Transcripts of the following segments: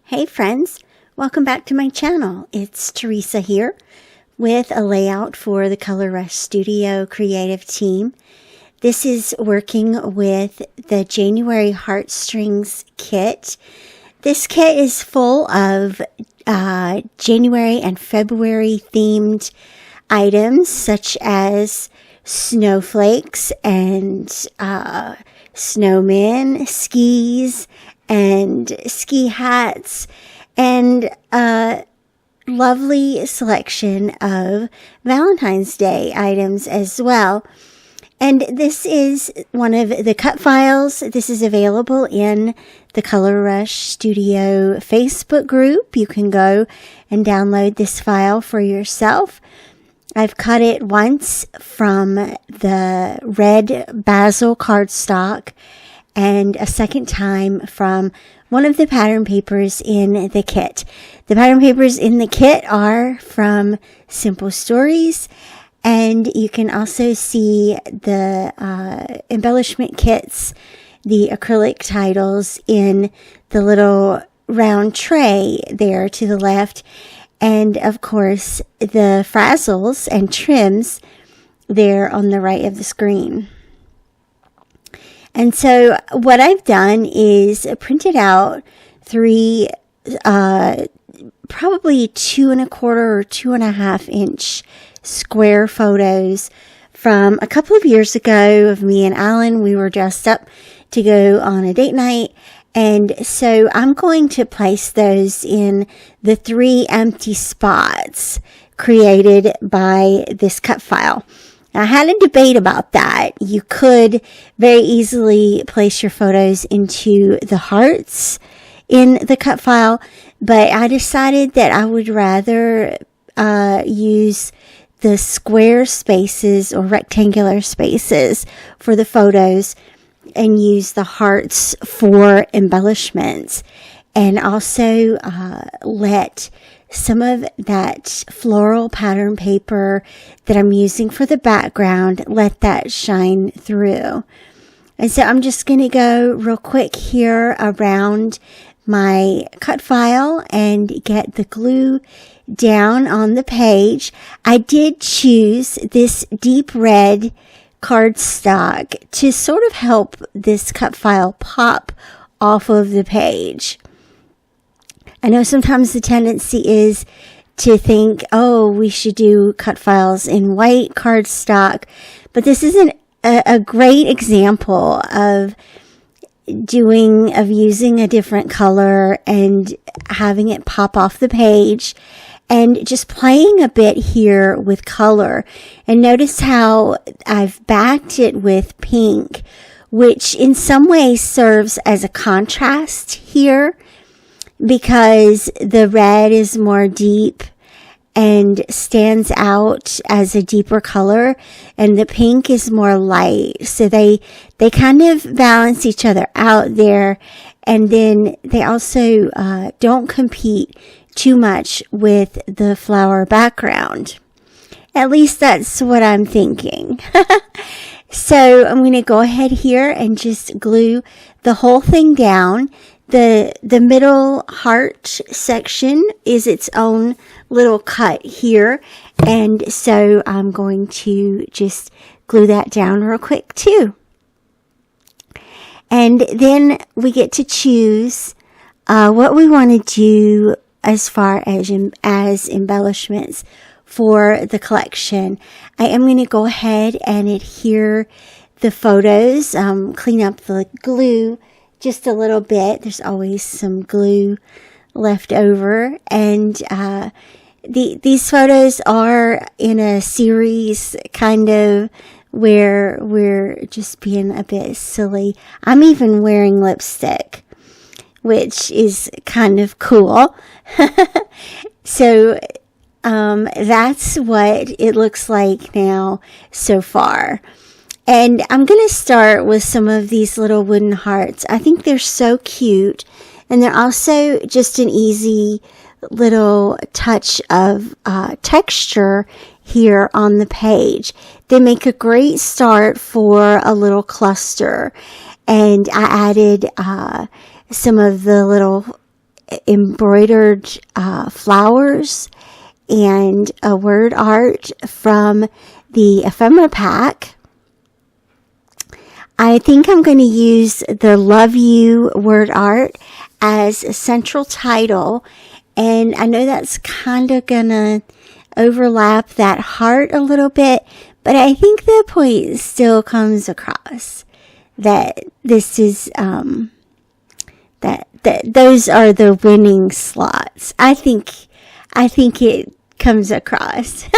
Hey friends, welcome back to my channel. It's Teresa here with a layout for the Color Rush Studio creative team. This is working with the January Heartstrings kit. This kit is full of January and February themed items such as snowflakes and snowmen, skis, and ski hats, and a lovely selection of Valentine's Day items as well. And this is one of the cut files. This is available in the Color Rush Studio Facebook group. You can go and download this file for yourself. I've cut it once from the red basil cardstock and a second time from one of the pattern papers in the kit. The pattern papers in the kit are from Simple Stories, and you can also see the embellishment kits, the acrylic titles in the little round tray there to the left, and of course the Frazzles and trims there on the right of the screen. And so what I've done is printed out three, probably 2 1/4 or 2.5 inch square photos from a couple of years ago of me and Alan. We were dressed up to go on a date night. And so I'm going to place those in the 3 empty spots created by this cut file. I had a debate about that. You could very easily place your photos into the hearts in the cut file, but I decided that I would rather use the square spaces or rectangular spaces for the photos and use the hearts for embellishments, and also let some of that floral pattern paper that I'm using for the background, let that shine through. And so I'm just going to go real quick here around my cut file and get the glue down on the page. I did choose this deep red cardstock to sort of help this cut file pop off of the page. I know sometimes the tendency is to think, oh, we should do cut files in white cardstock, but this is a great example of using a different color and having it pop off the page and just playing a bit here with color. And notice how I've backed it with pink, which in some ways serves as a contrast here, because the red is more deep and stands out as a deeper color, and the pink is more light. So they kind of balance each other out there, and then they also don't compete too much with the flower background. At least that's what I'm thinking. So I'm going to go ahead here and just glue the whole thing down. The middle heart section is its own little cut here, and so I'm going to just glue that down real quick too. And then we get to choose what we want to do as far as embellishments for the collection. I am going to go ahead and adhere the photos, clean up the glue just a little bit. There's always some glue left over, and these photos are in a series kind of where we're just being a bit silly. I'm even wearing lipstick, which is kind of cool. So that's what it looks like now so far. And I'm going to start with some of these little wooden hearts. I think they're so cute. And they're also just an easy little touch of texture here on the page. They make a great start for a little cluster. And I added some of the little embroidered flowers and a word art from the ephemera pack. I think I'm going to use the Love You word art as a central title, and I know that's kind of going to overlap that heart a little bit, but I think the point still comes across that this is that those are the winning slots. I think it comes across.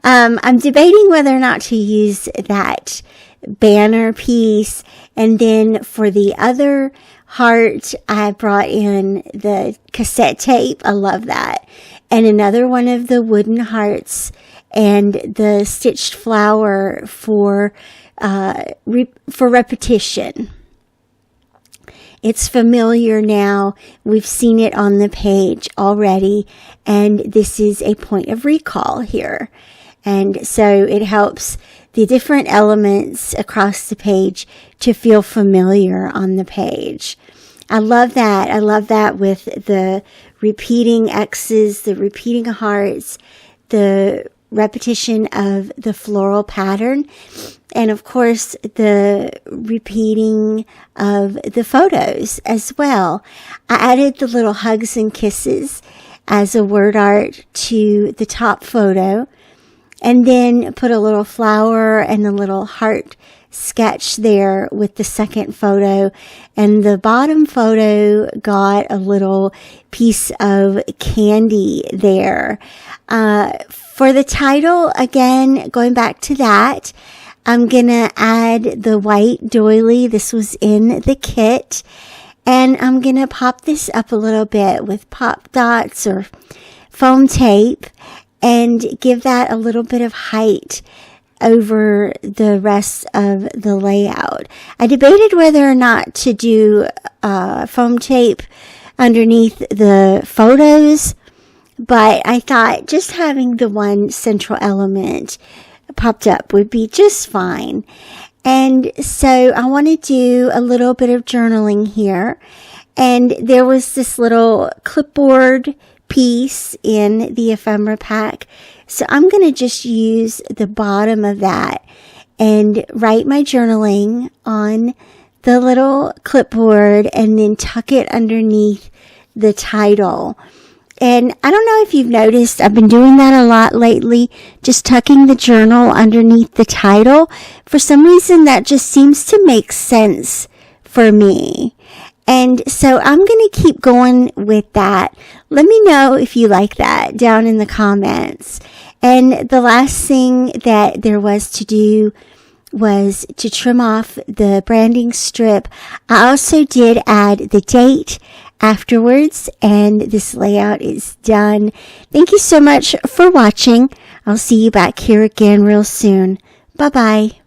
I'm debating whether or not to use that banner piece, and then for the other heart I brought in the cassette tape. I love that, and another one of the wooden hearts and the stitched flower for repetition. It's familiar now. We've seen it on the page already, and this is a point of recall here. And so it helps the different elements across the page to feel familiar on the page. I love that. I love that with the repeating X's, the repeating hearts, the repetition of the floral pattern, and of course the repeating of the photos as well. I added the little hugs and kisses as a word art to the top photo, and then put a little flower and a little heart sketch there with the second photo, and the bottom photo got a little piece of candy there. For the title, again, going back to that, I'm gonna add the white doily. This was in the kit, and I'm gonna pop this up a little bit with pop dots or foam tape and give that a little bit of height over the rest of the layout. I debated whether or not to do foam tape underneath the photos, but I thought just having the one central element popped up would be just fine. And so I want to do a little bit of journaling here. And there was this little clipboard piece in the ephemera pack. So I'm going to just use the bottom of that and write my journaling on the little clipboard and then tuck it underneath the title. And I don't know if you've noticed, I've been doing that a lot lately, just tucking the journal underneath the title. For some reason, that just seems to make sense for me. And so I'm going to keep going with that. Let me know if you like that down in the comments. And the last thing that there was to do was to trim off the branding strip. I also did add the date afterwards, and this layout is done. Thank you so much for watching. I'll see you back here again real soon. Bye-bye.